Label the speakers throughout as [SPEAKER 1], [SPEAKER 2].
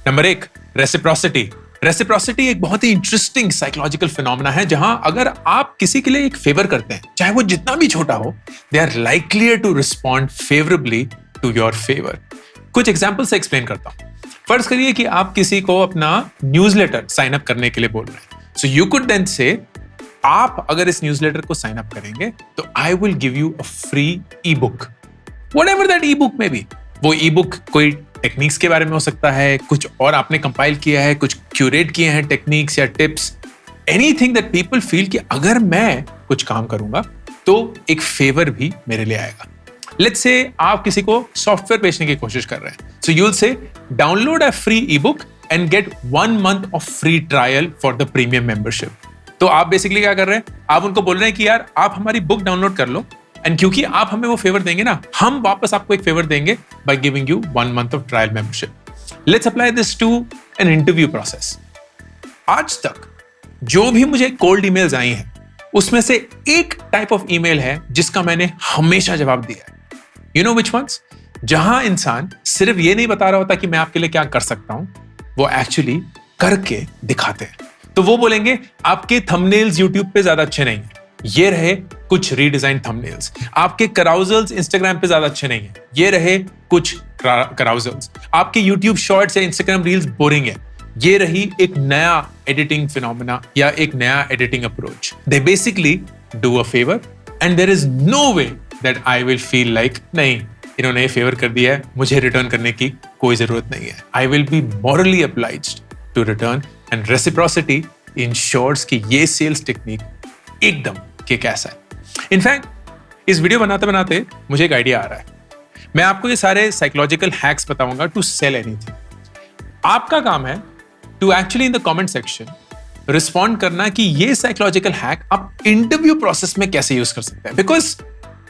[SPEAKER 1] Number 1, reciprocity. Reciprocity एक बहुत ही interesting psychological phenomena है जहां अगर आप किसी के लिए एक फेवर करते हैं, चाहे वो जितना भी छोटा हो, they are likelier to respond favourably to your favour. कुछ एग्जांपल से एक्सप्लेन करता हूं। फर्ज करिए कि आप किसी को अपना न्यूज़लेटर साइन अप करने के लिए बोल रहे हैं। सो यू कुड देन से, आप अगर इस न्यूज़लेटर को साइन अप करेंगे तो I will give you a free e book, whatever that E book में भी। वो ई बुक कोई टेक्निक्स के बारे में हो सकता है, कुछ और आपने कंपाइल किया है, कुछ क्यूरेट किए हैं टेक्निक्स या tips, anything that people feel कि अगर मैं कुछ काम करूंगा तो एक फेवर भी मेरे लिए आएगा। लेट्स से आप किसी को सॉफ्टवेयर बेचने की कोशिश कर रहे हैं, so you will say download a free e book and get 1 month of free trial for the premium membership. तो आप बेसिकली क्या कर रहे हैं, आप उनको बोल रहे हैं कि यार आप हमारी बुक डाउनलोड कर लो, एंड क्योंकि आप हमें वो फेवर देंगे ना, हम वापस आपको एक फेवर देंगे by giving you 1 month of trial membership. Let's apply this to an interview process. आज तक जो भी मुझे कोल्ड ईमेल्स आई हैं, उसमें से एक टाइप ऑफ ईमेल है जिसका मैंने हमेशा जवाब दिया है। You know which ones? जहां इंसान सिर्फ ये नहीं बता रहा होता कि मैं आपके लिए क्या कर सकता हूं, वो एक्चुअली करके दिखाते हैं। तो वो बोलेंगे आपके थंबनेल्स यूट्यूब पे ज्यादा अच्छे नहीं है, ये रहे कुछ रीडिजाइन थंबनेल्स। आपके कराउजल्स इंस्टाग्राम पे ज्यादा अच्छे नहीं है, ये रहे कुछ कराउजल्स। आपके यूट्यूब शॉर्ट्स या इंस्टाग्राम रील्स बोरिंग है, ये रही एक नया एडिटिंग फिनोमेना या एक नया editing approach. They basically do a favour and there is no way that I will feel like नहीं, इन्होंने ये फेवर कर दिया है, मुझे रिटर्न करने की कोई जरूरत नहीं है। I will be morally obliged to return, and reciprocity ensures कि ये सेल्स टेक्निक एकदम किक ऐसा है। इनफैक्ट इस वीडियो बनाते बनाते मुझे एक आइडिया आ रहा है। मैं आपको ये सारे साइकोलॉजिकल हैक्स बताऊंगा टू सेल एनीथिंग। आपका काम है to actually in the comment section respond करना कि ये साइकोलॉजिकल हैक आप इंटरव्यू प्रोसेस में कैसे यूज कर सकते हैं। बिकॉज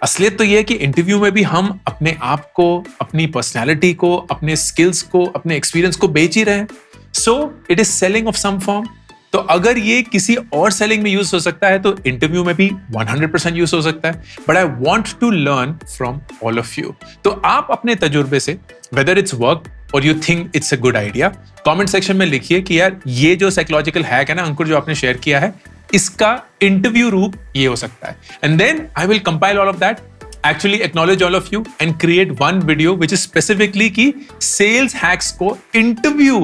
[SPEAKER 1] असलियत तो ये है कि इंटरव्यू में भी हम अपने आप को, अपनी पर्सनैलिटी को, अपने स्किल्स को, अपने एक्सपीरियंस को बेच ही रहे हैं। So it is selling of some form. तो अगर ये किसी और सेलिंग में यूज हो सकता है तो इंटरव्यू में भी 100% यूज हो सकता है। But I want to learn from all of you. तो आप अपने तजुर्बे से, वेदर इट्स वर्क और you think it's a good idea, comment section में लिखिए कि यार ये जो साइकोलॉजिकल हैक है ना अंकुर, जो आपने शेयर किया है, इसका इंटरव्यू रूप ये हो सकता है। And then I will compile all of that, actually acknowledge all of you and create one video which is specifically कि sales hacks को interview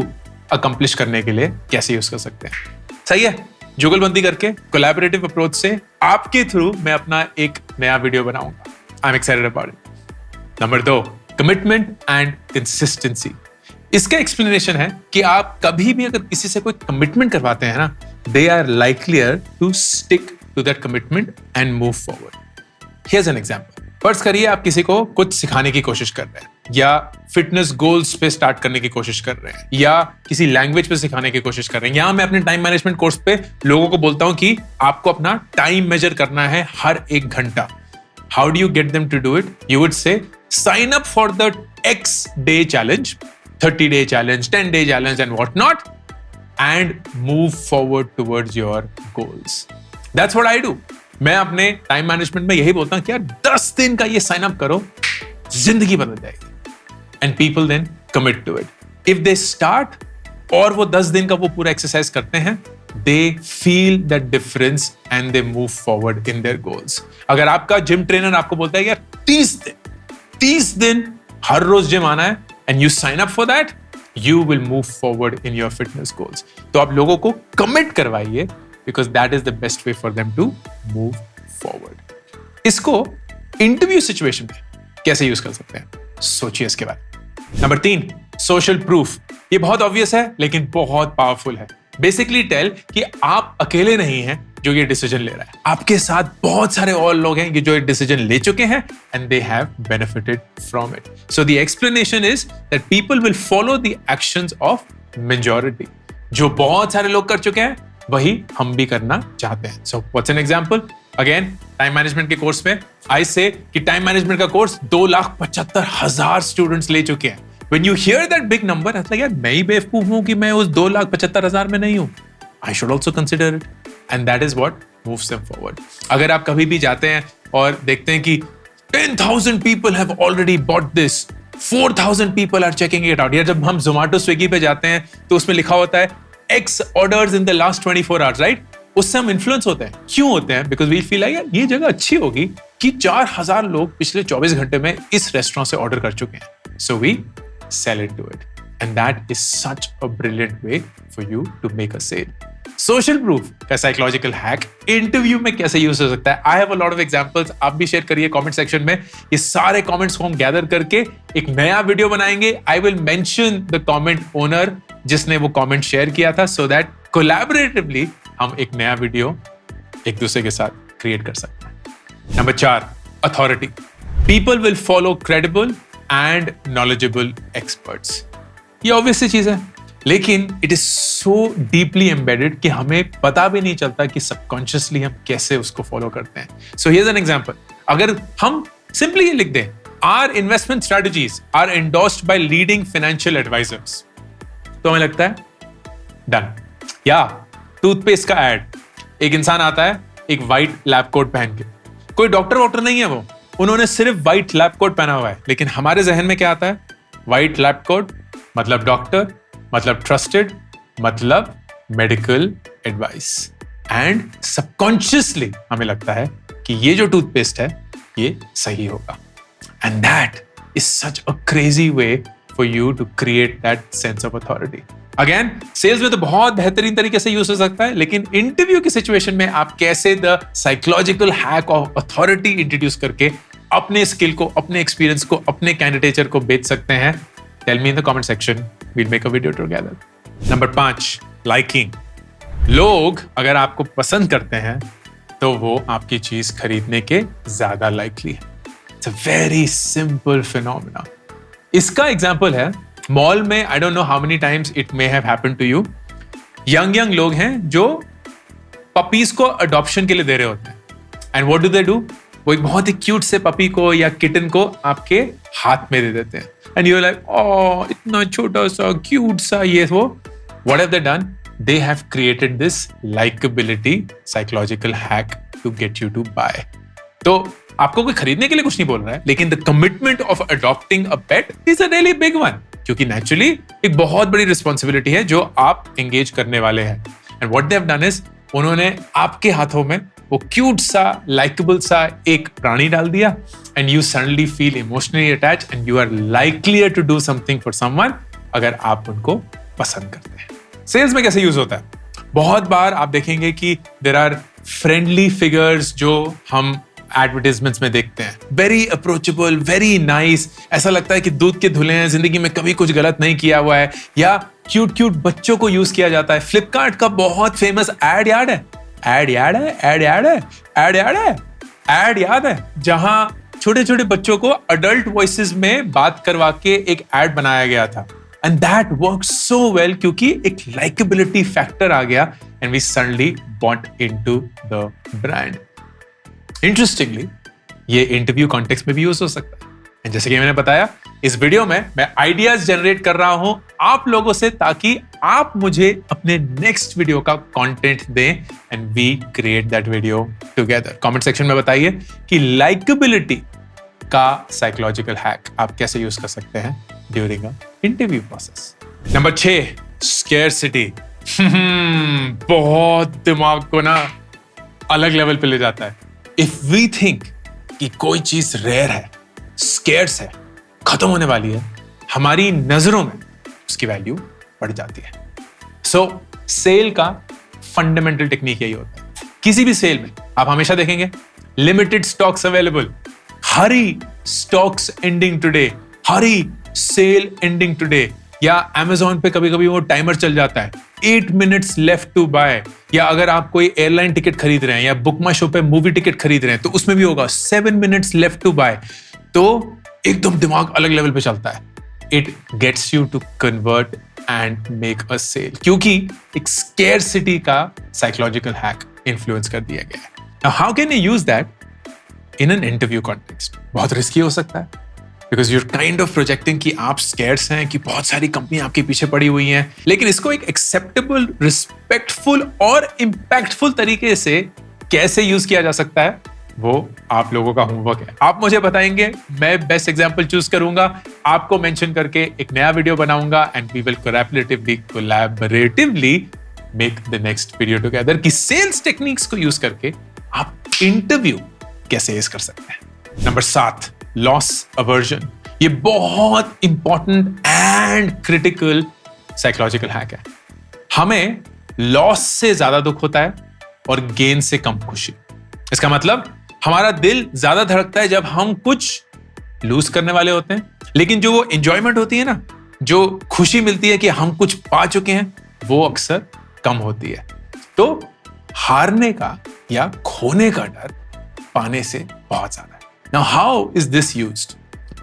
[SPEAKER 1] accomplish करने के लिए कैसे यूज कर सकते हैं। सही है? जुगलबंदी करके कोलैबोरेटिव अप्रोच से आपके थ्रू मैं अपना एक नया वीडियो बनाऊंगा। I am excited about it. Number 2, commitment and consistency. इसका एक्सप्लेनेशन है कि आप कभी भी अगर किसी से कोई कमिटमेंट करवाते हैं ना, they are likelier to stick to that commitment and move forward. Here's an example. फर्ज करिए आप किसी को कुछ सिखाने की कोशिश कर रहे हैं, या फिटनेस गोल्स पे स्टार्ट करने की कोशिश कर रहे हैं, या किसी लैंग्वेज पे सिखाने की कोशिश कर रहे हैं। यहां मैं अपने टाइम मैनेजमेंट कोर्स पे लोगों को बोलता हूं कि आपको अपना टाइम मेजर करना है हर 1 घंटा। How do you get them to do it? You would say sign up for the X day challenge, 30 day challenge, 10 day challenge and what not, and move forward towards your goals. That's what I do. मैं अपने time management में यही बोलता हूं कि यार 10 दिन का ये साइन अप करो, जिंदगी बदल जाएगी। And people then commit to it. If they start और वो 10 दिन का वो पूरा एक्सरसाइज करते हैं, they feel that difference and they move forward in their goals. अगर आपका जिम ट्रेनर आपको बोलता है यार 30 दिन हर रोज जिम आना है, and you sign up for that, you will move forward in your fitness goals. तो आप लोगों को कमिट करवाइए, because that is the best way for them to move forward. इसको इंटरव्यू सिचुएशन में कैसे यूज कर सकते हैं, सोचिए इसके बारे। Number 3, social proof. ये बहुत ऑब्वियस है लेकिन बहुत पावरफुल है। बेसिकली टेल कि आप अकेले नहीं हैं जो ये डिसीजन ले रहा है, आपके साथ बहुत सारे और लोग हैं जो ये डिसीजन ले चुके हैं and they have benefited from it. So the explanation is that people will follow the actions of majority. जो बहुत सारे लोग कर चुके हैं वही हम भी करना चाहते हैं। So what's an example? Again time management के कोर्स में आई से कि टाइम मैनेजमेंट का कोर्स 2,75,000 स्टूडेंट्स ले चुके हैं। When you here that big number, ऐसा यार मैं ही बेवकूफ हूं कि मैं उस 2,75,000 में नहीं हूं। I should also consider it, and that is what moves them forward. अगर आप कभी भी जाते हैं और देखते हैं कि 10,000 people have already bought this, 4,000 people are checking it out. या जब हम Zomato, Swiggy पे जाते हैं तो उसमें लिखा होता है X orders in the last 24 hours, right? उससे हम इन्फ्लुएंस होते हैं. क्यों होते हैं? Because we feel like ये जगह अच्छी होगी कि 4,000 लोग पिछले 24 घंटे में इस रेस्टोरेंट से ऑर्डर कर चुके हैं. So we sell it to it. And that is such a brilliant way for you to make a sale. Social proof का psychological hack इंटरव्यू में कैसे यूज हो सकता है? I have a lot of examples. आप भी share करिए comment section में. ये सारे कमेंट्स को हम गैदर करके एक नया वीडियो बनाएंगे. I will mention the comment owner जिसने वो कमेंट शेयर किया था, so that collaboratively हम एक नया वीडियो एक दूसरे के साथ क्रिएट कर सकते हैं. Number 4, authority. People will follow credible and knowledgeable experts. ये ऑब्वियस सी चीज है, लेकिन it is so deeply embedded कि हमें पता भी नहीं चलता कि सबकॉन्शियसली हम कैसे उसको फॉलो करते हैं. So here's an example. अगर हम सिंपली ये लिख दें, our investment strategies are endorsed by leading financial advisors, तो हमें लगता है डन. या टूथपेस्ट का एड, एक इंसान आता है एक व्हाइट लैब कोट पहन के, कोई डॉक्टर नहीं है वो, उन्होंने सिर्फ व्हाइट लैब कोट पहना हुआ है, लेकिन हमारे जहन में क्या आता है? व्हाइट लैब कोट मतलब डॉक्टर, मतलब ट्रस्टेड, मतलब मेडिकल एडवाइस. एंड सबकॉन्शियसली हमें लगता है कि ये जो टूथपेस्ट है ये सही होगा. And that is such a crazy way for you to create that sense of authority. Again, sales में तो बहुत बेहतरीन तरीके से यूज हो सकता है, लेकिन इंटरव्यू की सिचुएशन में आप कैसे the psychological hack of authority introduce करके अपने स्किल को, अपने एक्सपीरियंस को, अपने कैंडिडेचर को बेच सकते हैं. Tell me in the comment section. We'll make a video together. Number 5, liking. लोग अगर आपको पसंद करते हैं तो वो आपकी चीज खरीदने के ज्यादा लाइकली है. It's a very simple phenomena. इसका एग्जाम्पल है मॉल में. I don't know how many times it may have happened to you. Young लोग हैं जो पपीज को अडॉप्शन के लिए दे रहे होते हैं. And what do? वो एक बहुत ही क्यूट से पपी को या किटन को आपके हाथ में दे देते हैं. And you're like, oh, इतना छोटा सा क्यूट सा ये वो. What have they done? They have created this likability psychological hack to get you to buy. तो आपको कोई खरीदने के लिए कुछ नहीं बोल रहा है, लेकिन the commitment of adopting a pet is a really big one. क्योंकि naturally एक बहुत बड़ी responsibility है जो आप engage करने वाले हैं. And what they have done is उन्होंने आपके हाथों में वो क्यूट सा, लाइकेबल सा एक प्राणी डाल दिया, and you suddenly feel emotionally attached and you are likelier to do something for someone अगर आप उनको पसंद करते हैं. सेल्स में कैसे यूज होता है? बहुत बार आप देखेंगे कि देयर आर फ्रेंडली फिगर्स जो हम एडवर्टाइजमेंट्स में देखते हैं. वेरी अप्रोचेबल, वेरी नाइस, ऐसा लगता है कि दूध के धुले हैं, जिंदगी में कभी कुछ गलत नहीं किया हुआ है. या क्यूट बच्चों को यूज किया जाता है. फ्लिपकार्ट का बहुत फेमस एड याद है जहां छोटे छोटे बच्चों को अडल्ट वॉइसेस में बात करवा के एक एड बनाया गया था. And that work so well क्योंकि एक लाइकेबिलिटी फैक्टर आ गया and we suddenly bought into the brand. Interestingly ये इंटरव्यू कॉन्टेक्स्ट में भी यूज हो सकता है. एंड जैसे कि मैंने बताया, इस वीडियो में मैं आइडियाज जनरेट कर रहा हूं आप लोगों से, ताकि आप मुझे अपने नेक्स्ट वीडियो का कंटेंट दें and we create that video together. Comment section में बताइए कि लाइकेबिलिटी का साइकोलॉजिकल हैक आप कैसे यूज कर सकते हैं during a interview process. Number 6, scarcity. बहुत दिमाग को ना अलग लेवल पे ले जाता है. इफ वी थिंक कि कोई चीज रेयर है, स्केर्स है, खत्म होने वाली है, हमारी नजरों में उसकी वैल्यू बढ़ जाती है. सो सेल का फंडामेंटल टेक्निक यही होता है. किसी भी सेल में आप हमेशा देखेंगे लिमिटेड स्टॉक्स अवेलेबल, हरी स्टॉक्स एंडिंग टुडे, हरी सेल एंडिंग टुडे. या Amazon पे कभी कभी वो टाइमर चल जाता है 8 minutes लेफ्ट टू बाय. या अगर आप कोई एयरलाइन टिकट खरीद रहे हैं या बुक माई शो पे मूवी टिकट खरीद रहे हैं तो उसमें भी होगा 7 minutes लेफ्ट टू बाय. तो एकदम दिमाग अलग लेवल पे चलता है. It gets you to convert and make a sale, क्योंकि एक स्केर्सिटी का साइकोलॉजिकल हैक इन्फ्लुएंस कर दिया गया है. Now how can you use that in an interview context? बहुत रिस्की हो सकता है, because you're kind of projecting कि आप स्केर्स हैं, कि बहुत सारी कंपनी आपके पीछे पड़ी हुई हैं. लेकिन इसको एक एक्सेप्टेबल, रिस्पेक्टफुल और इंपैक्टफुल तरीके से कैसे यूज किया जा सकता है, वो आप लोगों का होमवर्क है। आप मुझे बताएंगे, मैं बेस्ट एग्जांपल चूज करूंगा, आपको मेंशन करके एक नया वीडियो बनाऊंगा and we will collaboratively make the next video together कि सेल्स टेक्निक्स को यूज करके आप इंटरव्यू कैसे एस कर सकते हैं। Number 7, loss aversion. ये बहुत important and critical psychological hack है। हमें लॉस से ज्यादा दुख होता है और गेन से कम खुशी। इसका मतलब हमारा दिल ज्यादा धड़कता है जब हम कुछ लूज करने वाले होते हैं, लेकिन जो वो एंजॉयमेंट होती है ना, जो खुशी मिलती है कि हम कुछ पा चुके हैं, वो अक्सर कम होती है। तो हारने का या खोने का डर पाने से बहुत ज्यादा है। Now how is this used?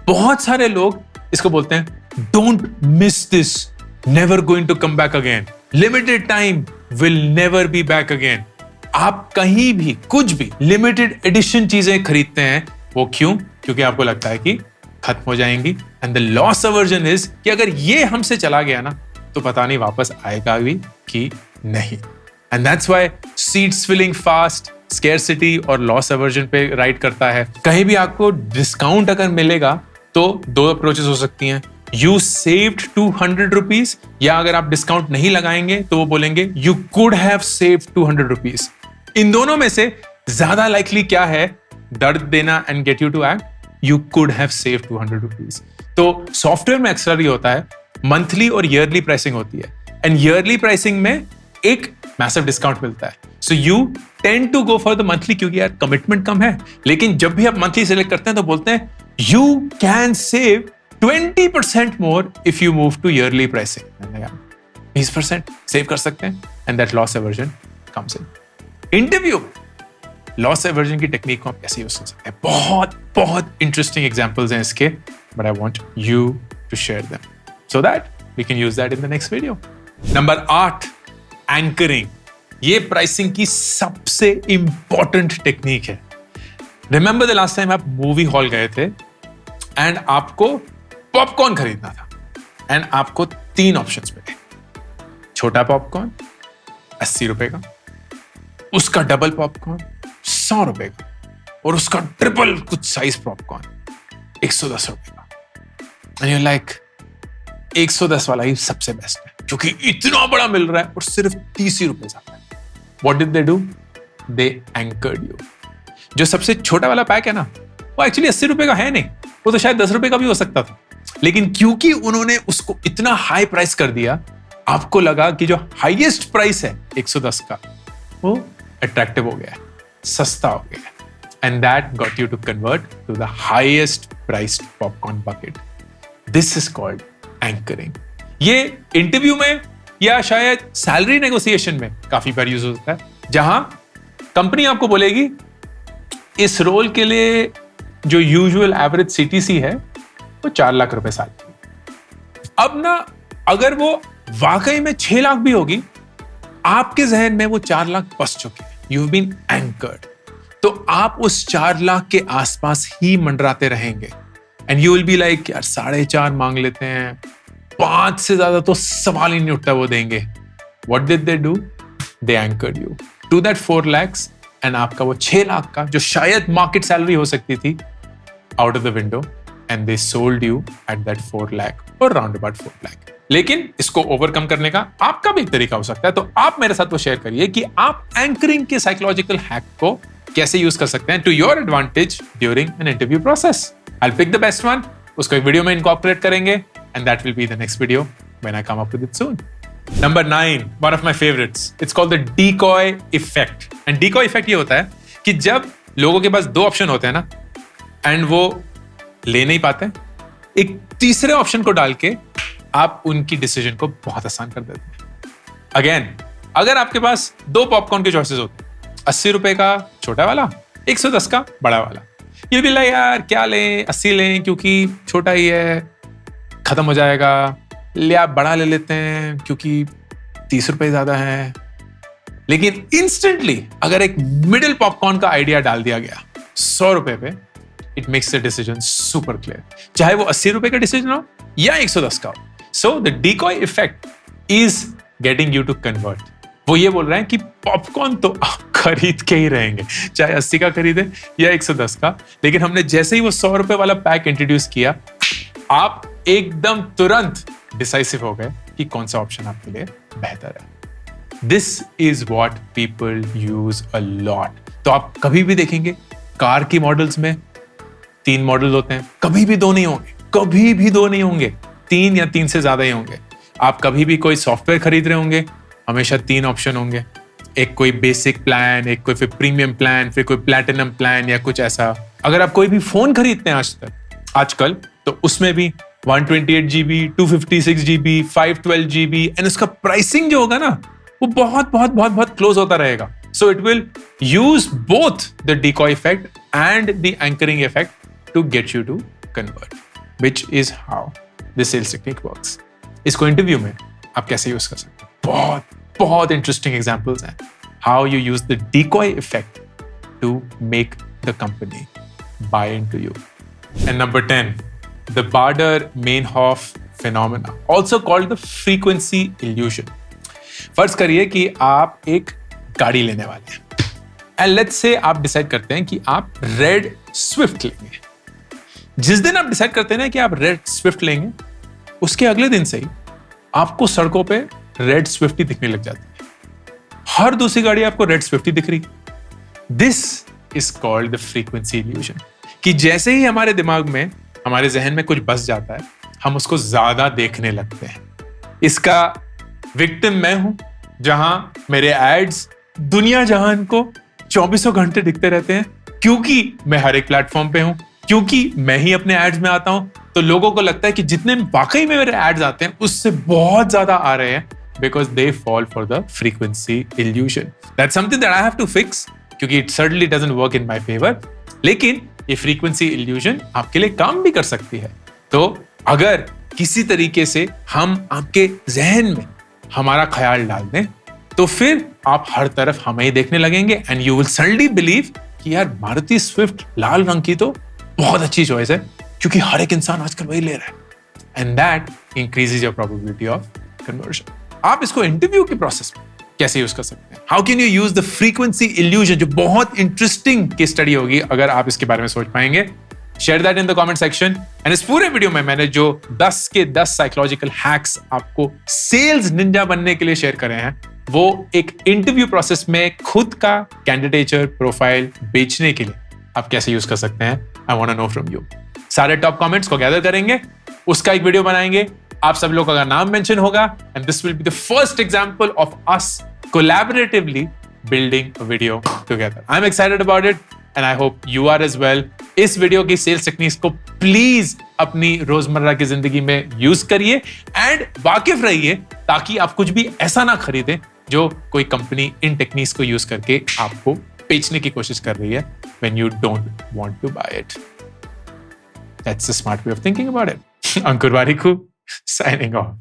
[SPEAKER 1] बहुत सारे लोग इसको बोलते हैं don't miss this, never going to come back again, limited time, will never be back again. आप कहीं भी कुछ भी लिमिटेड एडिशन चीजें खरीदते हैं, वो क्यों? क्योंकि आपको लगता है कि खत्म हो जाएंगी। And the loss aversion is कि अगर ये हमसे चला गया ना, तो पता नहीं वापस आएगा भी कि नहीं। And that's why seats filling fast scarcity और लॉस अवर्जन पे राइड करता है। कहीं भी आपको डिस्काउंट अगर मिलेगा तो 2 अप्रोचेस हो सकती हैं। यू सेव्ड 200 रुपीज, या अगर आप डिस्काउंट नहीं लगाएंगे तो वो बोलेंगे you could have saved 200 rupees. इन दोनों में से ज्यादा लाइकली क्या है दर्द देना and get you to act? You could have saved 200 rupees. तो सॉफ्टवेयर में अक्सर ये होता है, मंथली और ईयरली प्राइसिंग होती है, एंड ईयरली प्राइसिंग में एक मैसिव डिस्काउंट मिलता है। So you tend to go for the monthly, क्योंकि यार कमिटमेंट कम है। लेकिन जब भी आप मंथली सेलेक्ट करते हैं तो बोलते हैं you can save 20% more if you move to yearly pricing. 20% save कर सकते हैं, and that loss aversion comes in. Interview loss aversion की टेक्निक को आप कैसे यूज कर सकते हैं? बहुत बहुत इंटरेस्टिंग एग्जांपल्स हैं इसके, but I want you to share them so that we can use that in the next video. Number 8, anchoring. ये प्राइसिंग की सबसे इंपॉर्टेंट टेक्निक है। रिमेंबर द लास्ट टाइम आप मूवी हॉल गए थे एंड आपको पॉपकॉर्न खरीदना था, एंड आपको 3 ऑप्शंस मिले। छोटा पॉपकॉर्न 80 रुपए का, उसका डबल पॉपकॉर्न 100 रुपए का, और उसका ट्रिपल कुछ साइज पॉपकॉर्न 110 रुपए का। एंड यू लाइक 110 वाला ही सबसे बेस्ट है, क्योंकि इतना बड़ा मिल रहा है और सिर्फ 30 ही रुपए ज्यादा है। What did they do? They anchored you. जो सबसे छोटा वाला पैक है ना, वो एक्चुअली 80 रुपए का है नहीं, वो तो शायद 10 रुपए का भी हो सकता था, लेकिन क्योंकि उन्होंने उसको इतना हाई प्राइस कर दिया, आपको लगा कि जो हाईएस्ट प्राइस है 110 का, वो अट्रैक्टिव हो गया, सस्ता हो गया, and that got you to convert to the highest priced popcorn bucket. This is called anchoring. ये इंटरव्यू में या शायद सैलरी नेगोशिएशन में काफी बार यूज होता है, जहां कंपनी आपको बोलेगी इस रोल के लिए जो यूजुअल एवरेज सीटीसी है वो 4 लाख रुपए साल की। अब ना अगर वो वाकई में 6 लाख भी होगी, आपके जहन में वो 4 लाख बस चुके हैं, यू हैव बीन एंकर्ड। तो आप उस 4 लाख के आसपास ही मंडराते रहेंगे, and you will be like यार 4.5 मांग लेते हैं, 5 से ज्यादा तो सवाल ही नहीं उठता वो देंगे। What did they do? They anchored you to that 4 lakhs, and आपका वो 6 लाख का जो शायद मार्केट सैलरी हो सकती थी out of the window, and they sold you at that 4 lakh or round about 4 lakh. लेकिन इसको ओवरकम करने का आपका भी एक तरीका हो सकता है, तो आप मेरे साथ वो शेयर करिए कि आप एंकरिंग के साइकोलॉजिकल हैक को कैसे यूज कर सकते हैं to your advantage during an interview process. I will pick the best one, उसको एक वीडियो में इनकॉर्पोरेट करेंगे, and that will be the next video when I come up with it soon. Number 9, one of my favorites. It's called the decoy effect. And decoy effect ये होता है कि जब लोगों के पास 2 ऑप्शन होते हैं ना, एंड वो ले नहीं पाते, एक तीसरे ऑप्शन को डाल के आप उनकी डिसीजन को बहुत आसान कर देते हैं। अगेन, अगर आपके पास 2 पॉपकॉर्न के चॉइसेस होते हैं, 80 रुपए का छोटा वाला, 110 का बड़ा वाला, ये भी लाइक यार क्या लें, 80 लें क्योंकि छोटा ही है, खत्म हो जाएगा, लिया बड़ा ले लेते हैं क्योंकि 30 रुपए ज्यादा है। लेकिन इंस्टेंटली अगर एक मिडिल पॉपकॉर्न का आइडिया डाल दिया गया 100 रुपए पे, it makes the decision super clear, चाहे वो 80 रुपए का डिसीजन हो या 110 का हो। So the decoy effect is getting you to convert. वो ये बोल रहे हैं कि पॉपकॉर्न तो आप खरीद के ही रहेंगे, चाहे 80 का खरीदे या 110 का, लेकिन हमने जैसे ही वो 100 रुपए वाला पैक इंट्रोड्यूस किया, आप एकदम तुरंत डिसाइसिव हो गए कि कौन सा ऑप्शन आपके लिए बेहतर है। This is what people use a lot. तो आप कभी भी देखेंगे कार की मॉडल्स में 3 मॉडल होते हैं, कभी भी 2 नहीं होंगे, कभी भी 2 नहीं होंगे, 3 या 3 से ज्यादा ही होंगे। आप कभी भी कोई सॉफ्टवेयर खरीद रहे होंगे, हमेशा 3 ऑप्शन होंगे, एक कोई बेसिक प्लान, एक कोई फिर प्रीमियम प्लान, फिर कोई प्लैटिनम प्लान या कुछ ऐसा। अगर आप कोई भी फोन खरीदते हैं आजकल, तो उसमें भी 128 GB, 256 GB, 512 GB, एंड उसका प्राइसिंग जो होगा ना, वो बहुत बहुत बहुत बहुत क्लोज होता रहेगा। So it will use both the decoy effect and the anchoring effect to get you to convert, which is how the sales technique works. इसको इंटरव्यू में आप कैसे यूज कर सकते हैं? बहुत बहुत इंटरेस्टिंग एग्जांपल्स हैं how you use the decoy effect to make the company buy into you. And number 10, the Baader-Meinhof phenomena, also called the frequency illusion. फर्ज करिए कि आप एक गाड़ी लेने वाले हैं, एंड लेट्स से आप डिसाइड करते हैं कि आप रेड स्विफ्ट लेंगे। जिस दिन आप डिसाइड करते हैं ना कि आप रेड स्विफ्ट लेंगे, उसके अगले दिन से ही आपको सड़कों पे रेड स्विफ्ट ही दिखने लग जाती है। हर दूसरी गाड़ी आपको रेड स्विफ्ट ही दिख रही। This is called the frequency illusion, कि जैसे ही हमारे दिमाग में, हमारे जहन में कुछ बस जाता है, हम उसको ज्यादा देखने लगते हैं। इसका विक्टिम मैं हूं, जहां मेरे एड्स दुनिया जहान को 24 घंटे दिखते रहते हैं, क्योंकि मैं हर एक प्लेटफॉर्म पे हूं, क्योंकि मैं ही अपने एड्स में आता हूं। तो लोगों को लगता है कि जितने वाकई में मेरे एड्स आते हैं, उससे बहुत ज्यादा आ रहे हैं, because they fall for the frequency illusion. That's something that I have to fix, क्योंकि it certainly doesn't work in my favour. लेकिन ये फ्रीक्वेंसी इल्यूजन आपके लिए काम भी कर सकती है। तो अगर किसी तरीके से हम आपके जहन में हमारा ख्याल डाल दें, तो फिर आप हर तरफ हमें ही देखने लगेंगे, and you will suddenly believe कि यार मारुति स्विफ्ट लाल रंग की तो बहुत अच्छी चॉइस है, क्योंकि हर एक इंसान आजकल वही ले रहा है, and that increases your probability of conversion. आप इसको इंटरव्यू के प्रोसेस में कैसे यूज कर सकते हैं? How can you use the frequency illusion, जो बहुत इंटरेस्टिंग केस स्टडी होगी अगर आप इसके बारे में सोच पाएंगे। Share that in the comment section. And इस पूरे वीडियो में मैंने जो 10 के 10 साइकोलॉजिकल हैक्स आपको सेल्स निंजा बनने के लिए शेयर करे हैं, वो एक इंटरव्यू प्रोसेस में खुद का कैंडिडेचर प्रोफाइल बेचने के लिए आप कैसे यूज कर सकते हैं। I want to know from you. सारे टॉप कमेंट्स को गैदर करेंगे, उसका एक वीडियो बनाएंगे, आप सब लोगों का नाम मेंशन होगा, and this will be the first example of us collaboratively building a video together. I'm excited about it and I hope you are as well. इस वीडियो की सेल्स टेक्निक्स को प्लीज अपनी रोजमर्रा की जिंदगी में यूज करिए एंड वाकिफ रहिए, ताकि आप कुछ भी ऐसा ना खरीदें जो कोई कंपनी इन टेक्निक्स को यूज करके आपको बेचने की कोशिश कर रही है when you don't want to buy it. That's a smart way of thinking about it. Ankur Warikoo signing off.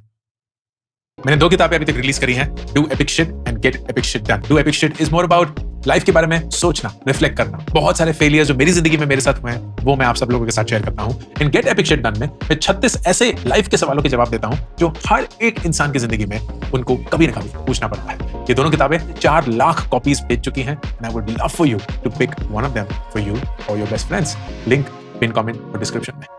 [SPEAKER 1] मैंने 2 किताबें अभी तक रिलीज करी हैं, do epic shit and gate epic shit done. Do epic shit is more about life के बारे में सोचना, रिफ्लेक्ट करना। बहुत सारे फेलियर जो मेरी जिंदगी में मेरे साथ हुए हैं, वो मैं आप सब लोगों के साथ शेयर करता हूं। इन गेट एपिक शिट डन में मैं 36 ऐसे लाइफ के सवालों के जवाब देता हूं जो हर एक इंसान की जिंदगी में उनको कभी ना कभी पूछना पड़ता है। ये दोनों किताबें 4 लाख कॉपीज बेच चुकी हैं, and I would love for you to pick one of them for you और your best friends. Link pin comment और डिस्क्रिप्शन में।